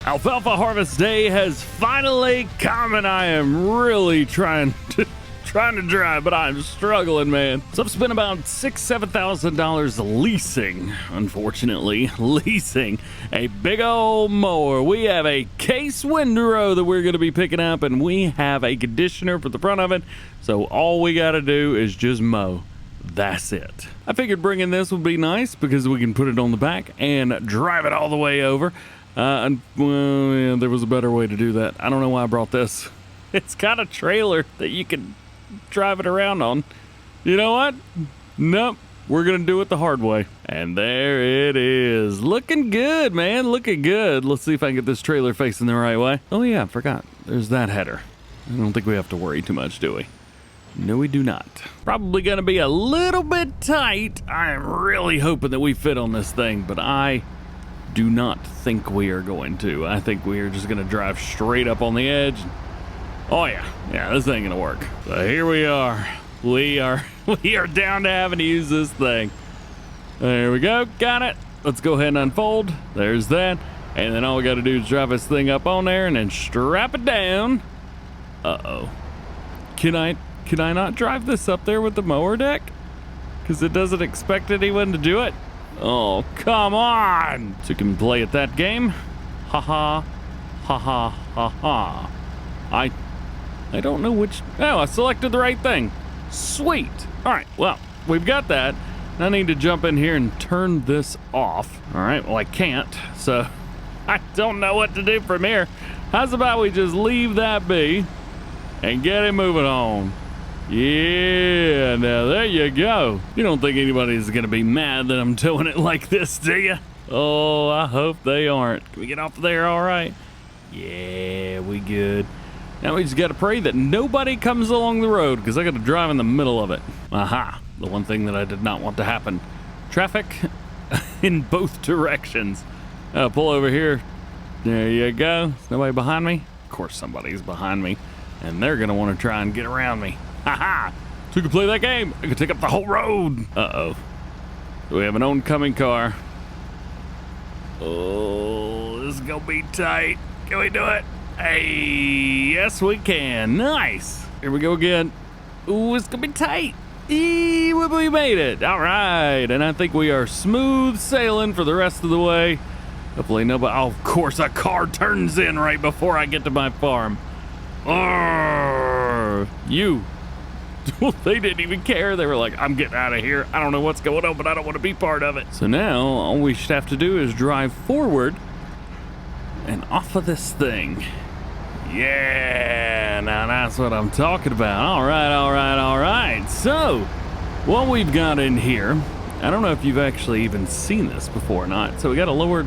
Alfalfa harvest day has finally come, and I am really trying to drive, but I'm struggling, man. So I've spent about $6,000-7,000 leasing, unfortunately, a big old mower. We have a Case windrow that we're going to be picking up, and we have a conditioner for the front of it. So all we got to do is just mow. That's it. I figured bringing this would be nice because we can put it on the back and drive it all the way over. Well, yeah, there was a better way to do that. I don't know why I brought this. It's got a trailer that you can drive it around on. You know what? Nope. We're going to do it the hard way. And there it is. Looking good, man. Looking good. Let's see if I can get this trailer facing the right way. Oh, yeah, I forgot. There's that header. I don't think we have to worry too much, do we? No, we do not. Probably going to be a little bit tight. I am really hoping that we fit on this thing, but I do not think we are going to. I think we are just going to drive straight up on the edge. Oh, yeah. Yeah, this ain't going to work. So here we are. We are down to having to use this thing. There we go. Got it. Let's go ahead and unfold. There's that. And then all we got to do is drive this thing up on there and then strap it down. Uh-oh. Can I not drive this up there with the mower deck? Because it doesn't expect anyone to do it? Oh, come on! So you can play at that game? Ha ha. Ha ha ha ha. I don't know which... Oh, I selected the right thing. Sweet. All right, well, we've got that. I need to jump in here and turn this off. All right, well, I can't, so I don't know what to do from here. How's about we just leave that be and get it moving on? Yeah, now there you go. You don't think anybody's gonna be mad that I'm doing it like this, do you? Oh, I hope they aren't. Can we get off there all right? Yeah, we good. Now we just gotta pray that nobody comes along the road because I gotta drive in the middle of it. Aha, the one thing that I did not want to happen. Traffic in both directions. Pull over here. There you go. Is nobody behind me? Of course somebody's behind me. And they're gonna wanna try and get around me. Haha! So we can play that game. I can take up the whole road. Uh-oh. So we have an oncoming car. Oh, this is gonna be tight. Can we do it? Hey, yes we can. Nice. Here we go again. Ooh, it's gonna be tight. We made it. All right, and I think we are smooth sailing for the rest of the way. Hopefully nobody. Oh, of course, a car turns in right before I get to my farm. You. They didn't even care. They were like, I'm getting out of here. I don't know what's going on, but I don't want to be part of it. So now all we should have to do is drive forward and off of this thing. Yeah, now that's what I'm talking about. All right. So what we've got in here, I don't know if you've actually even seen this before or not. So we got to lower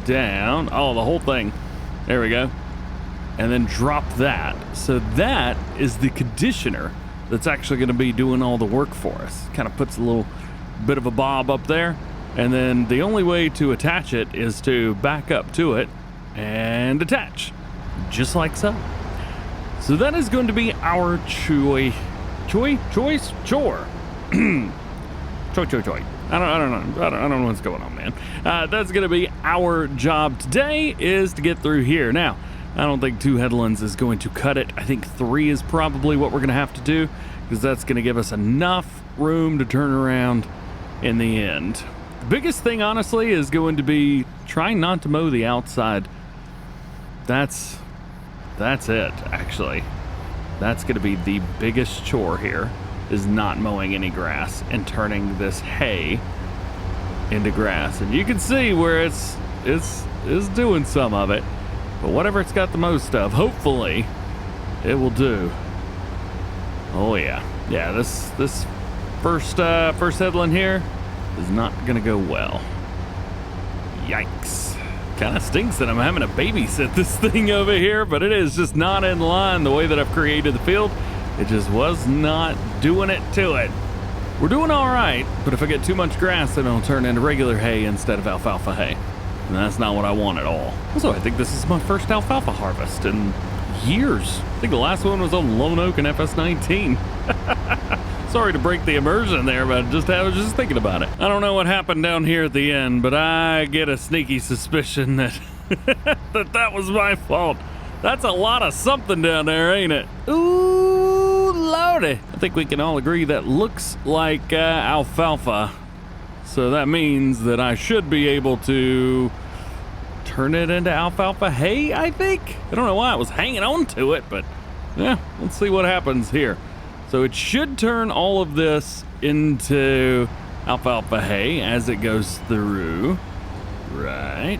down. Oh, the whole thing. There we go. And then drop that. So that is the conditioner that's actually going to be doing all the work for us. Kind of puts a little bit of a bob up there. And then the only way to attach it is to back up to it and attach. Just like so. So that is going to be our chore. Choi. I don't know what's going on, man. That's going to be our job today, is to get through here. Now, I don't think 2 headlands is going to cut it. I think 3 is probably what we're going to have to do, because that's going to give us enough room to turn around in the end. The biggest thing, honestly, is going to be trying not to mow the outside. That's it, actually. That's going to be the biggest chore here, is not mowing any grass and turning this hay into grass. And you can see where it's doing some of it. But whatever it's got the most of, hopefully, it will do. Oh yeah. Yeah, this first headland here is not gonna go well. Yikes. Kinda stinks that I'm having to babysit this thing over here, but it is just not in line the way that I've created the field. It just was not doing it to it. We're doing all right, but if I get too much grass, then it'll turn into regular hay instead of alfalfa hay. And that's not what I want at all. Also, I think this is my first alfalfa harvest in years. I think the last one was on Lone Oak and FS19. Sorry to break the immersion there, but I was just thinking about it. I don't know what happened down here at the end, but I get a sneaky suspicion that forgot that was my fault. That's a lot of something down there, ain't it? Ooh, lordy. I think we can all agree that looks like alfalfa. So that means that I should be able to turn it into alfalfa hay, I think. I don't know why I was hanging on to it, but yeah, let's see what happens here. So it should turn all of this into alfalfa hay as it goes through. Right.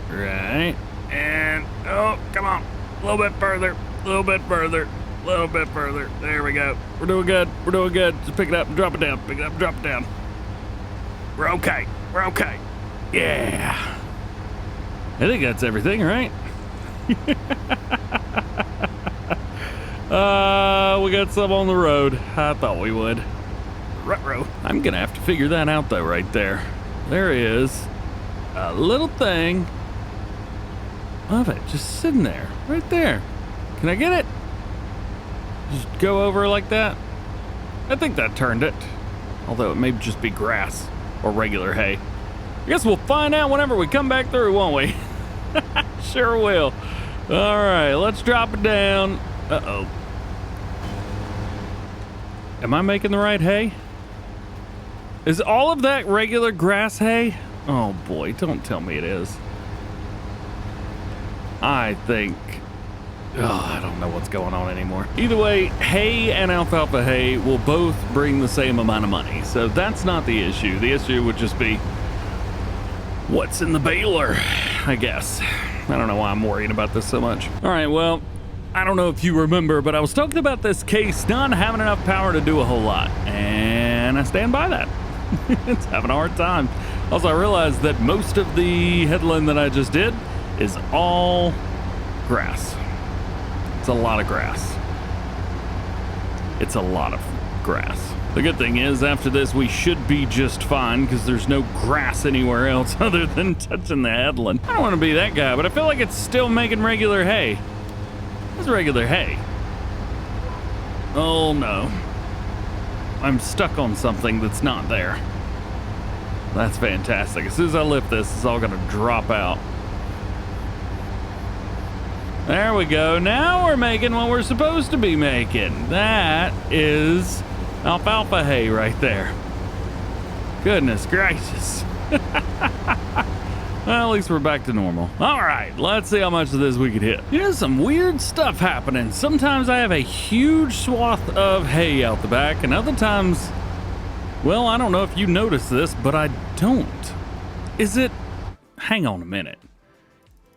And, oh, come on. A little bit further, a little bit further, a little bit further. There we go. We're doing good. We're doing good. Just pick it up and drop it down. Pick it up and drop it down. We're okay. We're okay. Yeah. I think that's everything, right? We got some on the road. I thought we would. Ruh-roh. I'm gonna have to figure that out though right there. There is a little thing of it just sitting there, right there. Can I get it? Just go over like that? I think that turned it. Although it may just be grass or regular hay. I guess we'll find out whenever we come back through, won't we? Sure will. All right, let's drop it down. Uh-oh. Am I making the right hay? Is all of that regular grass hay? Oh boy, don't tell me it is. I think, I don't know what's going on anymore. Either way, hay and alfalfa hay will both bring the same amount of money. So that's not the issue. The issue would just be what's in the baler, I guess. I don't know why I'm worrying about this so much. All right, well, I don't know if you remember, but I was talking about this case not having enough power to do a whole lot. And I stand by that. It's having a hard time. Also, I realized that most of the headland that I just did is all grass. It's a lot of grass. It's a lot of grass. The good thing is, after this, we should be just fine because there's no grass anywhere else other than touching the headland. I don't want to be that guy, but I feel like it's still making regular hay. It's regular hay. Oh no. I'm stuck on something that's not there. That's fantastic. As soon as I lift this, it's all gonna drop out. There we go. Now we're making what we're supposed to be making. That is alfalfa hay right there. Goodness gracious. Well, at least we're back to normal. All right, let's see how much of this we could hit. Here's some weird stuff happening. Sometimes I have a huge swath of hay out the back, and other times, well, I don't know if you noticed this, but I don't. Is it, hang on a minute.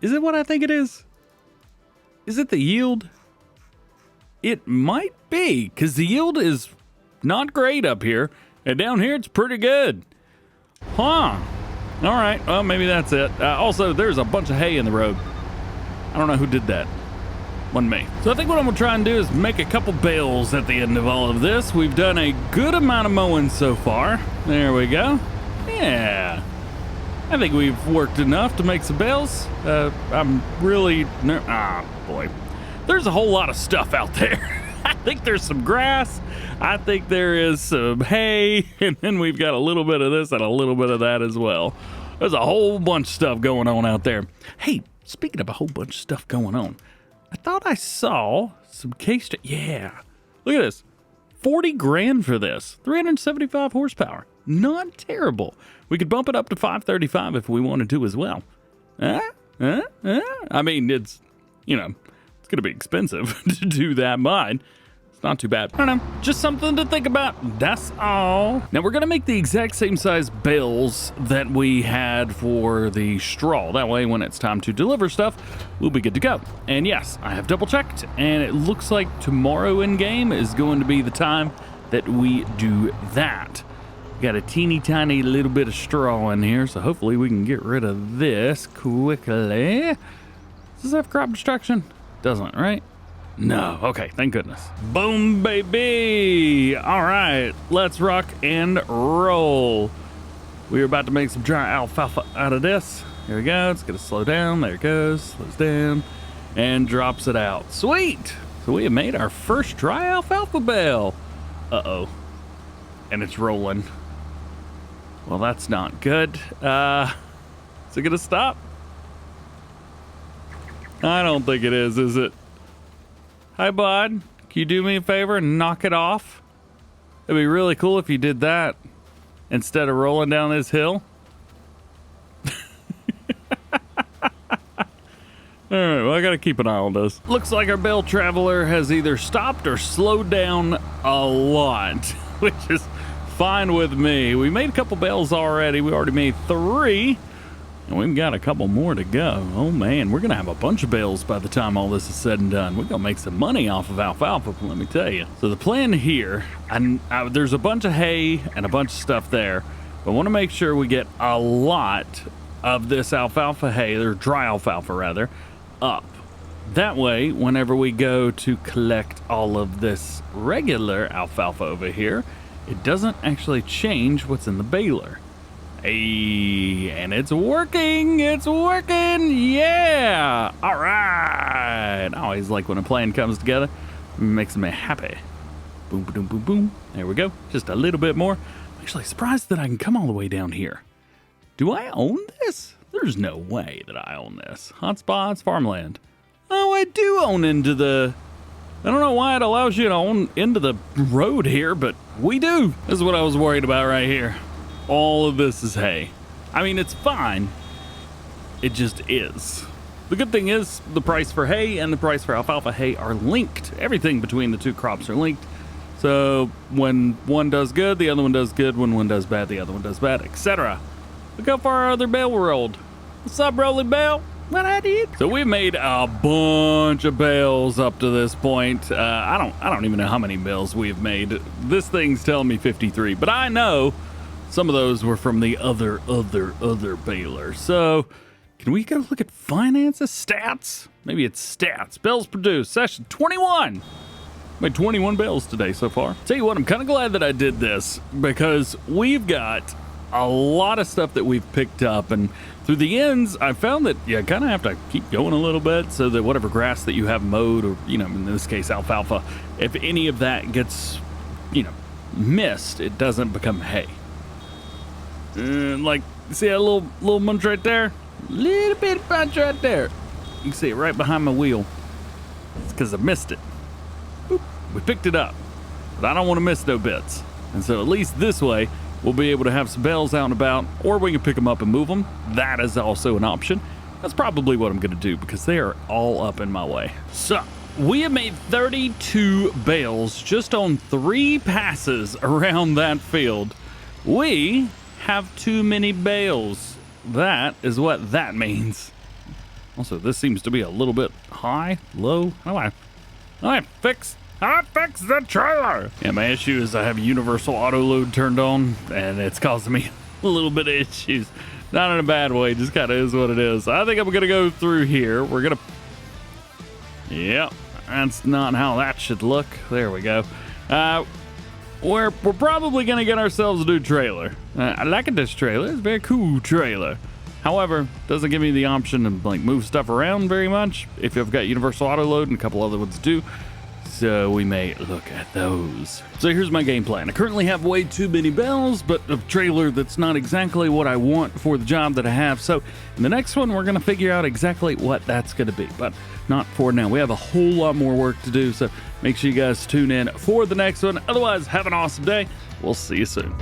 Is it what I think it is? Is it the yield? It might be, because the yield is not great up here, and down here it's pretty good. Huh. All right, well, maybe that's it. Also, there's a bunch of hay in the road. I don't know who did that. Wasn't me. So I think what I'm gonna try and do is make a couple bales at the end of all of this. We've done a good amount of mowing so far. There we go. Yeah. I think we've worked enough to make some bales. I'm really, boy. There's a whole lot of stuff out there. I think there's some grass. I think there is some hay, and then we've got a little bit of this and a little bit of that as well. There's a whole bunch of stuff going on out there. Hey, speaking of a whole bunch of stuff going on, I thought I saw some case. Yeah, look at this. 40 grand for this. 375 horsepower. Not terrible. We could bump it up to 535 if we wanted to as well. I mean, it's, you know, it's going to be expensive to do that, but it's not too bad. I don't know, just something to think about. That's all. Now we're going to make the exact same size bales that we had for the straw. That way, when it's time to deliver stuff, we'll be good to go. And yes, I have double checked, and it looks like tomorrow in game is going to be the time that we do that. Got a teeny tiny little bit of straw in here, so hopefully we can get rid of this quickly. Does this have crop destruction? Doesn't, right? No. Okay, thank goodness. Boom, baby. All right, let's rock and roll. We're about to make some dry alfalfa out of this. Here we go. It's going to slow down. There it goes. Slows down and drops it out. Sweet. So we have made our first dry alfalfa bale. Uh-oh. And it's rolling. Well, that's not good. Is it going to stop? I don't think it is it? Hi, bud. Can you do me a favor and knock it off? It'd be really cool if you did that instead of rolling down this hill. All right, well, I gotta keep an eye on this. Looks like our bale traveler has either stopped or slowed down a lot, which is fine with me. We made a couple bales already. We already made 3, and we've got a couple more to go. Oh man, we're gonna have a bunch of bales by the time all this is said and done. We're gonna make some money off of alfalfa, let me tell you. So the plan here, there's a bunch of hay and a bunch of stuff there, but I want to make sure we get a lot of this alfalfa hay, or dry alfalfa rather, up. That way, whenever we go to collect all of this regular alfalfa over here, it doesn't actually change what's in the baler. Hey, and it's working! It's working! Yeah! All right! I always like when a plan comes together. It makes me happy. Boom, boom, boom, boom. There we go. Just a little bit more. I'm actually surprised that I can come all the way down here. Do I own this? There's no way that I own this. Hotspots, farmland. Oh, I do own into the... I don't know why it allows you to own into the road here, but we do. This is what I was worried about right here. All of this is hay. I mean, it's fine. It just is. The good thing is the price for hay and the price for alfalfa hay are linked. Everything between the two crops are linked. So when one does good, the other one does good. When one does bad, the other one does bad, etc. Look how far our other bale rolled. What's up, rolling bale? What I did? So we've made a bunch of bales up to this point. I don't even know how many bales we've made. This thing's telling me 53, but I know some of those were from the other baler. So can we go look at finances, stats? Maybe it's stats. Bales produced, session 21. Made 21 bales today so far. Tell you what, I'm kind of glad that I did this because we've got a lot of stuff that we've picked up, and through the ends I found that you kind of have to keep going a little bit so that whatever grass that you have mowed, or in this case alfalfa, if any of that gets missed, it doesn't become hay. Like, see that little bunch right there? Little bit of bunch right there. You can see it right behind my wheel. It's because I missed it. Boop. We picked it up, but I don't want to miss no bits, and so at least this way we'll be able to have some bales out and about, or we can pick them up and move them. That is also an option. That's probably what I'm going to do because they are all up in my way. So we have made 32 bales just on 3 passes around that field. We have too many bales. That is what that means. Also, this seems to be a little bit high, low. How do I fix the trailer? Yeah, my issue is I have universal auto load turned on, and it's causing me a little bit of issues. Not in a bad way, just kind of is what it is. I think I'm gonna go through here. Yep, that's not how that should look. There we go. We're probably gonna get ourselves a new trailer. I like this trailer. It's a very cool trailer. However, doesn't give me the option to move stuff around very much. If you've got universal auto load, and a couple other ones do. So we may look at those. So here's my game plan. I currently have way too many bales, but a trailer that's not exactly what I want for the job that I have. So in the next one, we're gonna figure out exactly what that's gonna be, but not for now. We have a whole lot more work to do, so make sure you guys tune in for the next one. Otherwise, have an awesome day. We'll see you soon.